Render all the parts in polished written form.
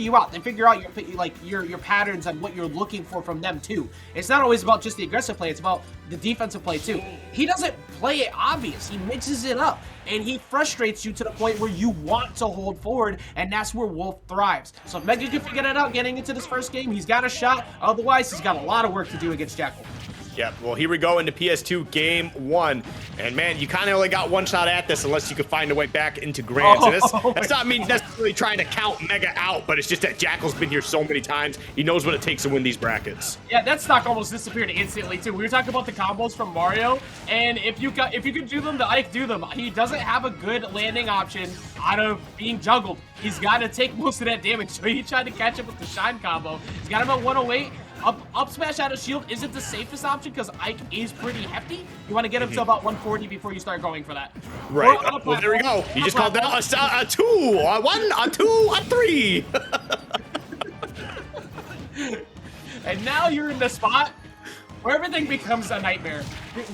you out. They figure out your patterns and what you're looking for from them too. It's not always about just the aggressive play, it's about the defensive play too. He doesn't play it obvious. He mixes it up and he frustrates you to the point where you want to hold forward, and that's where Wolf thrives. So if Mega can figure that out getting into this first game, he's got a shot. Otherwise, he's got a lot of work to do against Jakal. Yep, well, here we go into PS2 Game 1. And, man, you kind of only got one shot at this unless you could find a way back into Grands. And that's not me necessarily trying to count Mega out, but it's just that Jakal's been here so many times. He knows what it takes to win these brackets. Yeah, that stock almost disappeared instantly, too. We were talking about the combos from Mario, and if you could do them, the Ike do them. He doesn't have a good landing option out of being juggled. He's got to take most of that damage, so he tried to catch up with the Shine combo. He's got him at 108. Up smash out of shield isn't the safest option because Ike is pretty hefty. You want to get him to about 140 before you start going for that. Right. Well, there we go. You just called out a 2, a 1, a 2, a 3. And now you're in the spot where everything becomes a nightmare.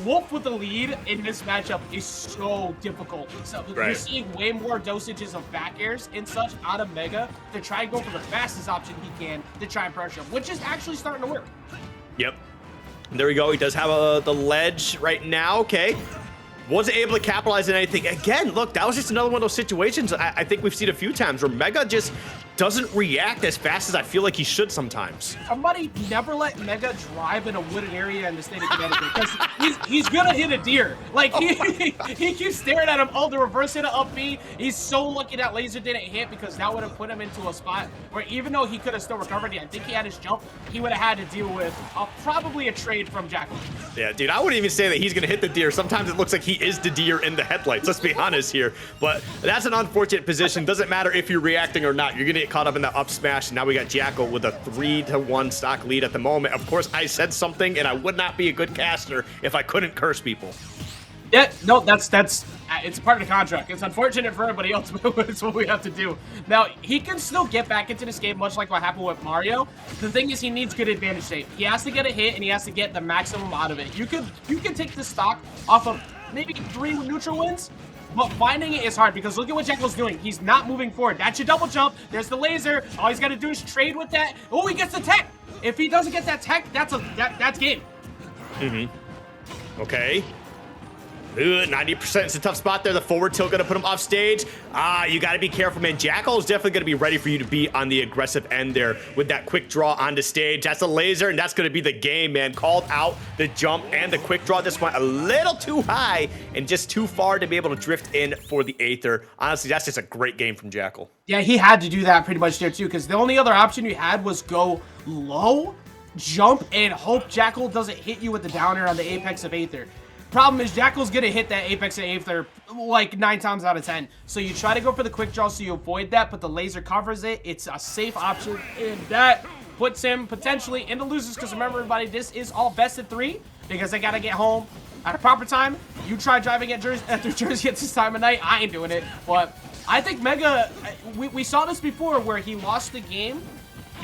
Wolf with the lead in this matchup is so difficult. So you're seeing way more dosages of back airs and such out of Mega to try and go for the fastest option he can to try and pressure him, which is actually starting to work. Yep. There we go. He does have the ledge right now. Okay. Wasn't able to capitalize on anything. Again, look, that was just another one of those situations I think we've seen a few times where Mega just doesn't react as fast as I feel like he should sometimes. Somebody never let Mega drive in a wooded area in the state of Connecticut because he's gonna hit a deer. Like he keeps staring at him. Oh, the reverse hit a up B. He's so lucky that laser didn't hit because that would have put him into a spot where even though he could have still recovered, I think he had his jump, he would have had to deal with probably a trade from Jakal. Yeah, dude, I wouldn't even say that he's gonna hit the deer. Sometimes it looks like he is the deer in the headlights. Let's be honest here. But that's an unfortunate position. Doesn't matter if you're reacting or not. You're gonna get caught up in that up smash. And now we got Jakal with a 3-1 stock lead at the moment. Of course, I said something, and I would not be a good caster if I couldn't curse people. Yeah, no, that's it's part of the contract. It's unfortunate for everybody else, but it's what we have to do. Now, he can still get back into this game, much like what happened with Mario. The thing is, he needs good advantage state. He has to get a hit, and he has to get the maximum out of it. You can take the stock off of maybe 3 neutral wins, but finding it is hard because look at what Jakal's doing. He's not moving forward. That's your double jump. There's the laser. All he's got to do is trade with that. Oh, he gets the tech. If he doesn't get that tech, that's game. Okay. 90% is a tough spot there. The forward tilt gonna put him off stage. You gotta be careful, man. Jakal is definitely gonna be ready for you to be on the aggressive end there with that quick draw onto stage. That's a laser, and that's gonna be the game, man. Called out the jump and the quick draw. This went a little too high and just too far to be able to drift in for the Aether. Honestly, that's just a great game from Jakal. Yeah, he had to do that pretty much there too, because the only other option you had was go low, jump, and hope Jakal doesn't hit you with the downer on the apex of Aether. Problem is, Jakal's gonna hit that apex of Aether like 9 times out of 10. So you try to go for the quick draw so you avoid that, but the laser covers it. It's a safe option, and that puts him potentially into losers. Because remember, everybody, this is all best of 3 because they gotta get home at a proper time. You try driving at through Jersey at this time of night. I ain't doing it, but I think Mega. We saw this before where he lost the game.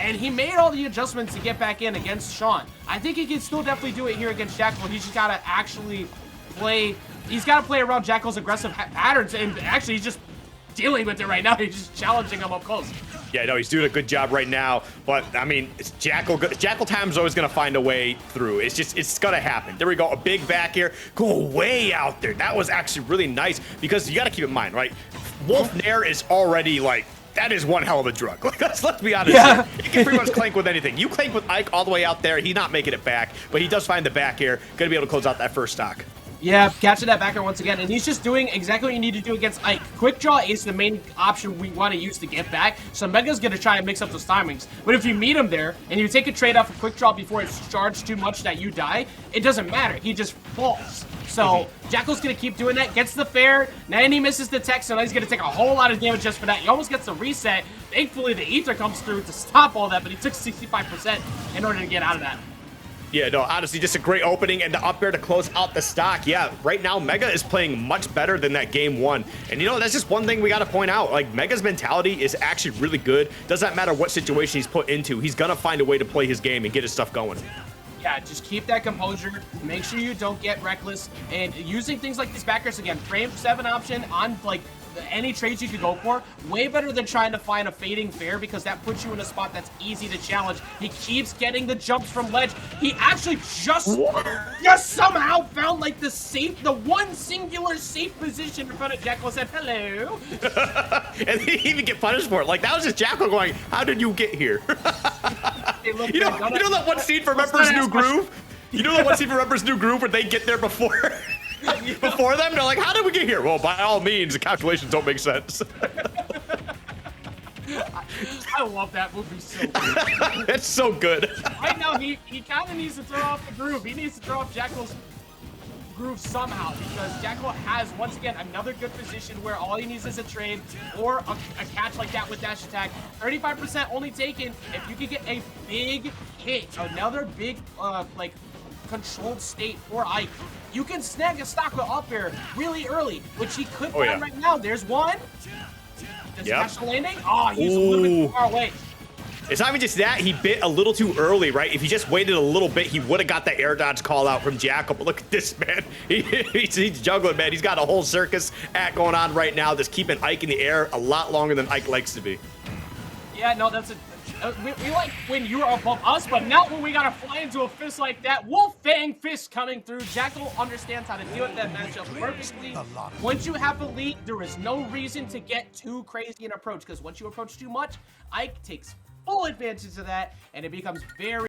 And he made all the adjustments to get back in against Sean. I think he can still definitely do it here against Jakal. He's just got to actually play. He's got to play around Jakal's aggressive patterns. And actually, he's just dealing with it right now. He's just challenging him up close. Yeah, no, he's doing a good job right now. But, I mean, Jakal time is always going to find a way through. It's going to happen. There we go. A big back here. Go way out there. That was actually really nice because you got to keep in mind, right? Wolf Nair is already, like, that is one hell of a drug. Like, let's be honest here. He can pretty much clank with anything. You clank with Ike all the way out there. He's not making it back, but he does find the back here. Going to be able to close out that first stock. Yeah, catching that backer once again, and he's just doing exactly what you need to do against Ike. Quick draw is the main option we want to use to get back, so Mega's going to try and mix up those timings. But if you meet him there, and you take a trade off of quick draw before it's charged too much that you die, it doesn't matter. He just falls. So Jakal's going to keep doing that, gets the fair, then he misses the tech, so now he's going to take a whole lot of damage just for that. He almost gets the reset. Thankfully, the Aether comes through to stop all that, but he took 65% in order to get out of that. Yeah, no, honestly, just a great opening and the up air to close out the stock. Yeah, right now, Mega is playing much better than that game 1. And, you know, that's just one thing we got to point out. Like, Mega's mentality is actually really good. Doesn't matter what situation he's put into. He's going to find a way to play his game and get his stuff going. Yeah, just keep that composure. Make sure you don't get reckless. And using things like these backers again, frame 7 option on, like, any trades you could go for, way better than trying to find a fading fair, because that puts you in a spot that's easy to challenge. He keeps getting the jumps from ledge. He actually just somehow found like the one singular safe position in front of Jakal, said hello. And he didn't even get punished for it. Like, that was just Jakal going, how did you get here? Hey, look, you know that one scene from Emperor's New Groove? You know that one scene from Emperor's New Groove where they get there before before them? They're like, how did we get here? Well, by all means, the calculations don't make sense. I love that movie so much. It's so good. Right now, he kind of needs to throw off the groove. He needs to throw off Jakal's groove somehow, because Jakal has, once again, another good position where all he needs is a trade or a catch like that with dash attack. 35% only taken. If you could get a big hit, another big, like, controlled state for Ike, you can snag a stock with up air really early, which he could find right now. There's one. Does he catch the landing? Oh, he's a little bit too far away. It's not even just that, he bit a little too early, right? If he just waited a little bit, he would have got the air dodge call out from Jakal. But look at this, man. He's juggling, man. He's got a whole circus act going on right now, just keeping Ike in the air a lot longer than Ike likes to be. Yeah, no, that's we like when you're above us, but not when we gotta fly into a fist like that. Wolf Fang fist coming through. Jakal understands how to deal with that matchup perfectly. Once you have a lead, there is no reason to get too crazy in approach, because once you approach too much, Ike takes full advantage of that, and it becomes very